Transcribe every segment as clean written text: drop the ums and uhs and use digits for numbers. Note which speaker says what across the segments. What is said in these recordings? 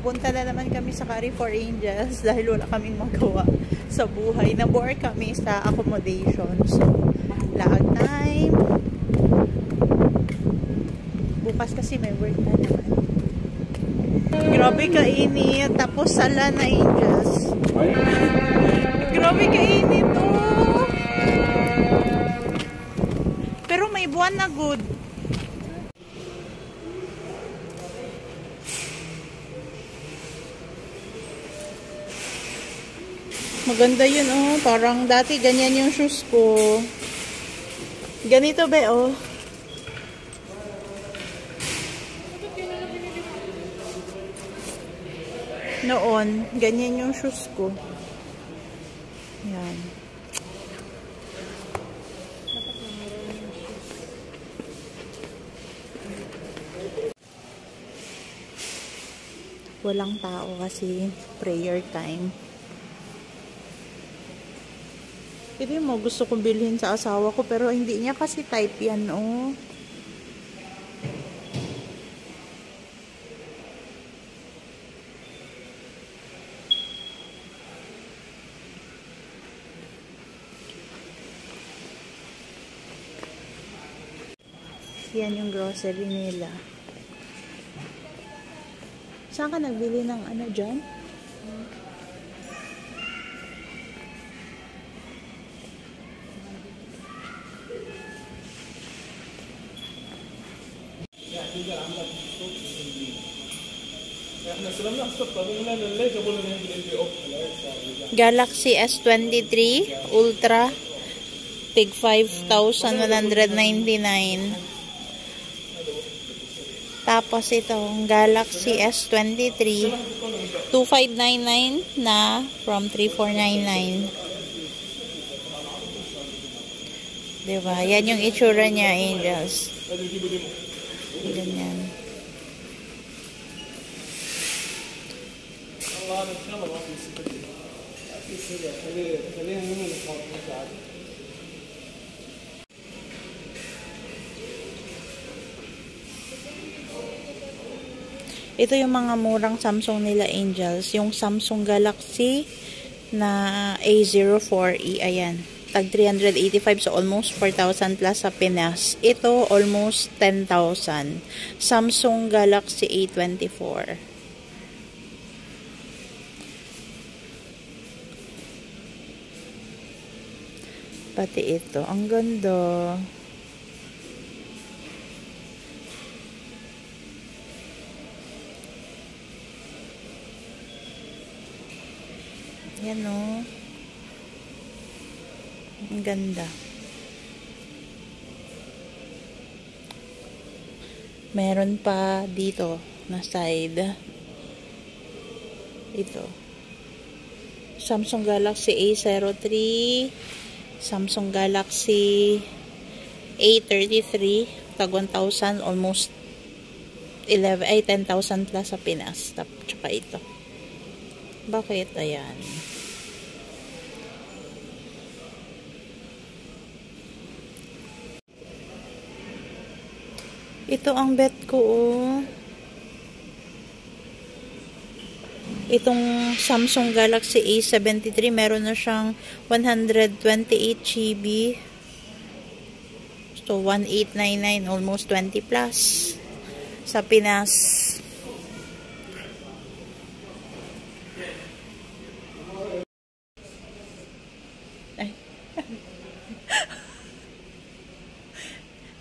Speaker 1: Pupunta na naman kami sa Carrefour Angels dahil wala kaming magawa sa buhay. Nabore kami sa accommodation. So, laag time. Bukas kasi may work na naman. Grabe kainit. Tapos sala na Angels. Grabe kainit oh. Pero may buwan na good. Maganda yun, oh. Parang dati ganyan yung shoes ko. Ganito ba, oh. Noon, ganyan yung shoes ko. Yan. Walang tao kasi prayer time. Hindi mo gusto kong bilhin sa asawa ko pero hindi niya kasi type yan, oh. Yan yung grocery nila. Saan ka nagbili ng ano dyan? Galaxy S23 Ultra tig 5,199. Tapos itong Galaxy S23 2599 na from 3499. Diba? Yan yung itsura niya, Angels. Ganyan. Ito yung mga murang Samsung nila, Angels. Yung Samsung Galaxy na A04e. Ayan. Tag 385. So, almost 4,000 plus sa Pinas. Ito, almost 10,000. Samsung Galaxy A24. Pati ito. Ang ganda. Yan o. Ang ganda. Meron pa dito na side. Ito. Samsung Galaxy A03. Samsung Galaxy A33. Tag 1,000. Almost 10,000 plus sa Pinas. Tsaka ito. Bakit? Ayan. Ito ang bet ko, oh. Itong Samsung Galaxy A73, meron na siyang 128 GB. So, 1,899, almost 20 plus sa Pinas.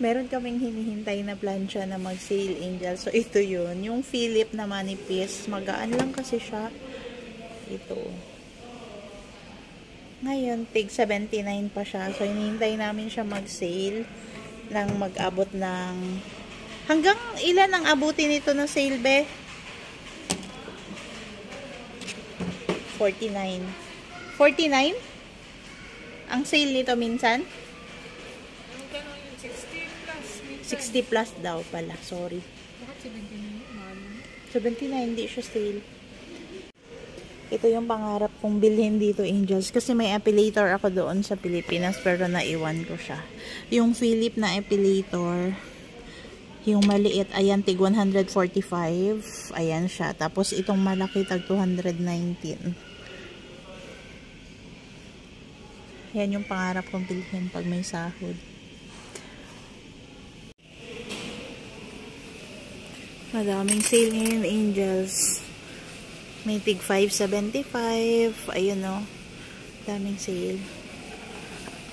Speaker 1: Meron kaming hinihintay na plancha na mag-sale, Angel. So, ito yun. Yung Philip na manipis. Magaan lang kasi siya. Ito. Ngayon, tig 79 pa siya. So, hinihintay namin siya mag-sale. Nang mag-abot ng... Hanggang ilan ang abutin nito na sale, be? 49. 49? Ang sale nito minsan? 60 plus daw pala. Sorry.
Speaker 2: Bakit 79?
Speaker 1: 79, hindi siya sale. Ito yung pangarap kong bilhin dito, Angels. Kasi may epilator ako doon sa Pilipinas pero naiwan ko siya. Yung Philip na epilator. Yung maliit, ayan, tig 145. Ayan siya. Tapos, itong malaki, tag 219. Yan yung pangarap kong bilhin pag may sahod. Madaming sale ngayon, Angels. May tig 575. Ayun, no. Daming sale.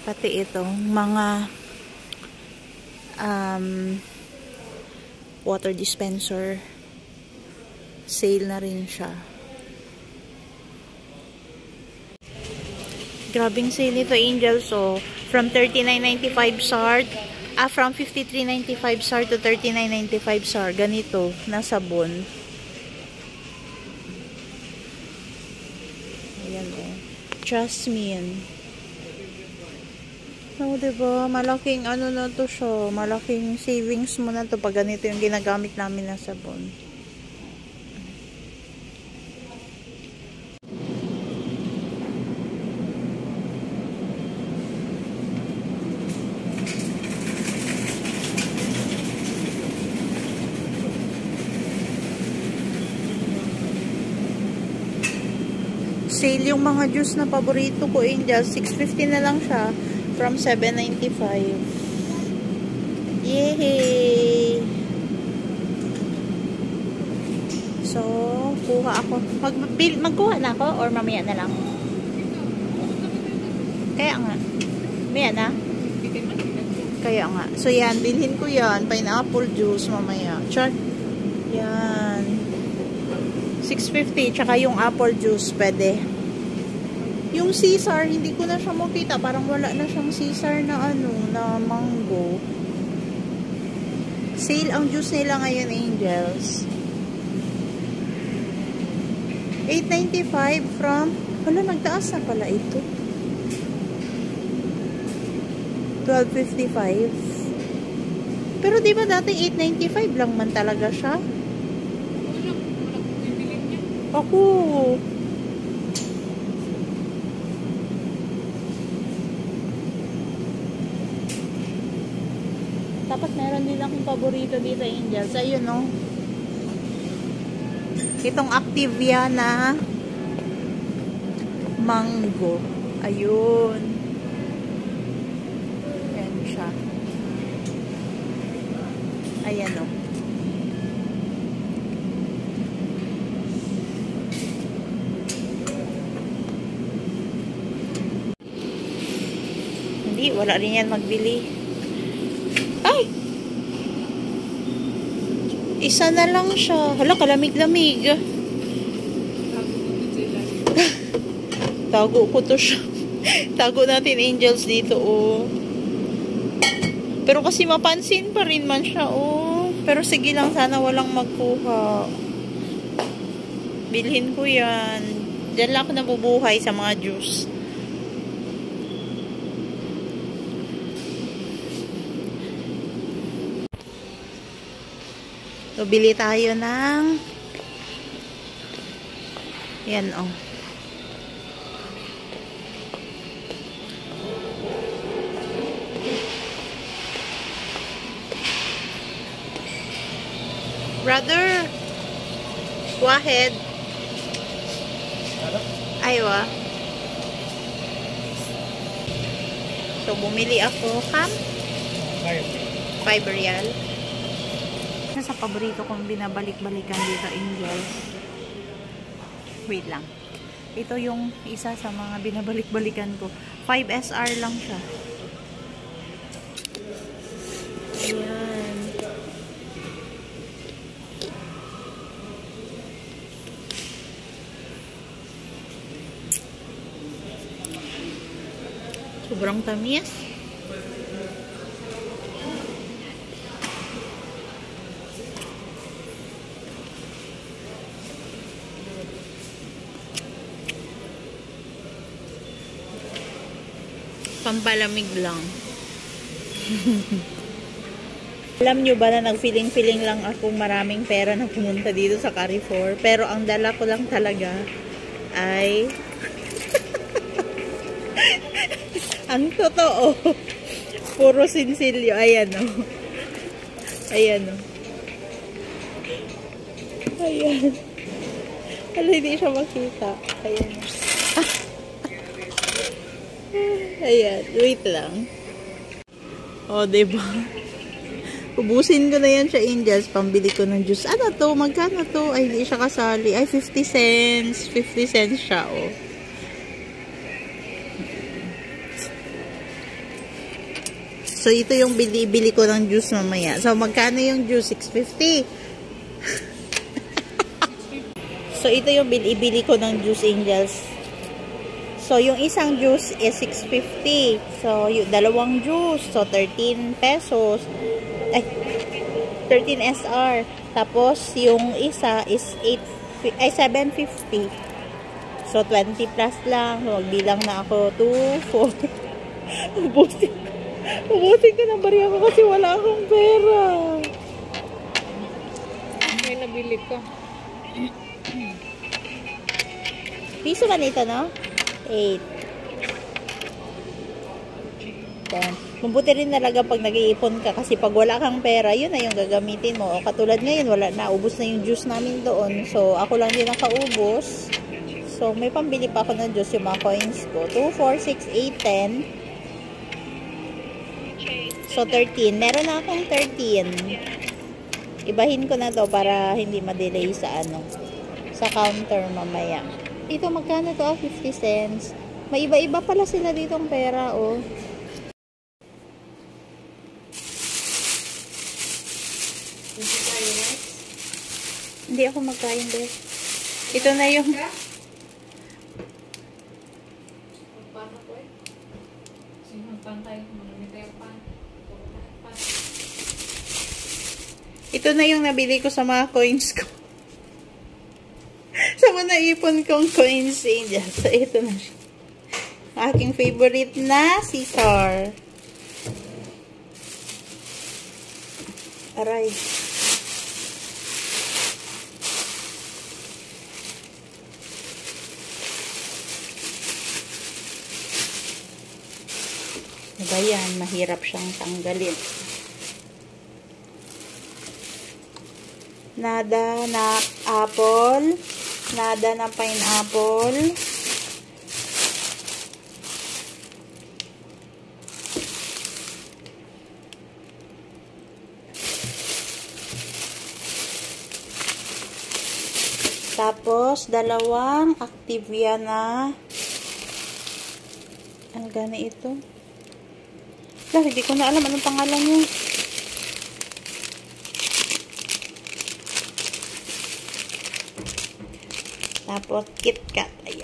Speaker 1: Pati itong mga water dispenser, sale na rin siya. Grabing sale nito, Angel. So, from 39.95 SAR, from 53.95 SAR to 39.95 SAR. Ganito, na sabon. Ayan, oh. Jasmine. No, diba? Malaking ano na to siya. Malaking savings mo na to pag ganito yung ginagamit namin na sabon. Sale yung mga juice na paborito ko, Angel. 650 na lang siya. From 795. Yay! So, kuha ako. Magkuha na ako or mamaya na lang? Kaya nga. Mamaya na? Kaya nga. So, yan. Bilhin ko yan. Pineapple juice mamaya. Char. Yan. 650. Tsaka yung apple juice. Pwede. Yung Caesar, hindi ko na siya makita. Parang wala na siyang Caesar na ano, na mango. Sale ang juice nila ngayon, Angels. 8.95 from, wala, nagtaas na pala ito. 12.55. Pero di ba dati 8.95 lang man talaga siya? Ako. Dapat meron din akong paborito dito, Angels. Ayun, no? Itong Activia na mango. Ayun. Ayan siya. Ayan, no? Hindi, wala rin yan magbili. Ay! Isa na lang siya. Hala, kalamig-lamig. Tago ko to siya. Tago natin, Angels, dito, oh. Pero kasi mapansin pa rin man siya, oh. Pero sige lang, sana walang magkuha. Bilhin ko yan. Diyan lang ako nabubuhay sa mga juice. So, bili tayo ng yan, oh. Brother, go ahead. Aywa. So, bumili ako kam 5 real. Sa paborito kong binabalik-balikan dito, Angels. Wait lang. Ito yung isa sa mga binabalik-balikan ko. 5 SR lang siya. Ayan. Sobrang tamis. Pampalamig lang. Alam nyo ba na nag-feeling lang akong maraming pera na pumunta dito sa Carrefour. Pero ang dala ko lang talaga ay ang totoo. Puro sinsilyo. Ayan, oh. Ayan o. Ayan. Wala, hindi siya makita. Ayan. Ayan. Wait lang. O, diba? Ubusin ko na yan siya, Angels. Pambili ko ng juice. Ano to? Magkano to? Ay, hindi siya kasali. Ay, 50 cents. 50 cents siya, o. So, ito yung bili ko ng juice mamaya. So, magkano yung juice? 650. So, ito yung bili ko ng juice, Angels. So, yung isang juice is 650. So, yung dalawang juice. So, 13 pesos. Ay, 13 SR. Tapos, yung isa is 750. So, 20 plus lang. So, magbilang na ako. 2, 4. Ubusin ko ng bariya ko kasi wala akong pera.
Speaker 2: May nabili ko.
Speaker 1: Piso man ito, no? 8. 10. Mabuti rin talaga pag nag-iipon ka kasi pag wala kang pera, yun na yung gagamitin mo. O katulad ngayon, wala na. Ubus na yung juice namin doon. So, ako lang din nakaubos. So, may pambili pa ako ng juice, yung mga coins ko. 2, 4, 6, 8, 10. So, 13. Meron na akong 13. Ibahin ko na to para hindi ma-delay sa sa counter mamaya. Ito, magkano to? 50 cents. May iba-iba pala sila ditong pera, oh. Hindi ako magkain, bes. Ito na yung... Ito na yung nabili ko sa mga coins ko. Sa mga naipon kong coins, Angel. So, ito na siya. Aking favorite na Caesar. Aray. Diba yan? Mahirap siyang tanggalin. Nada na apple. Nada na pineapple. Tapos, dalawang Activia na ano gani ito? Lah, hindi ko na alam anong pangalan niya. Tapos, KitKat. Ayan.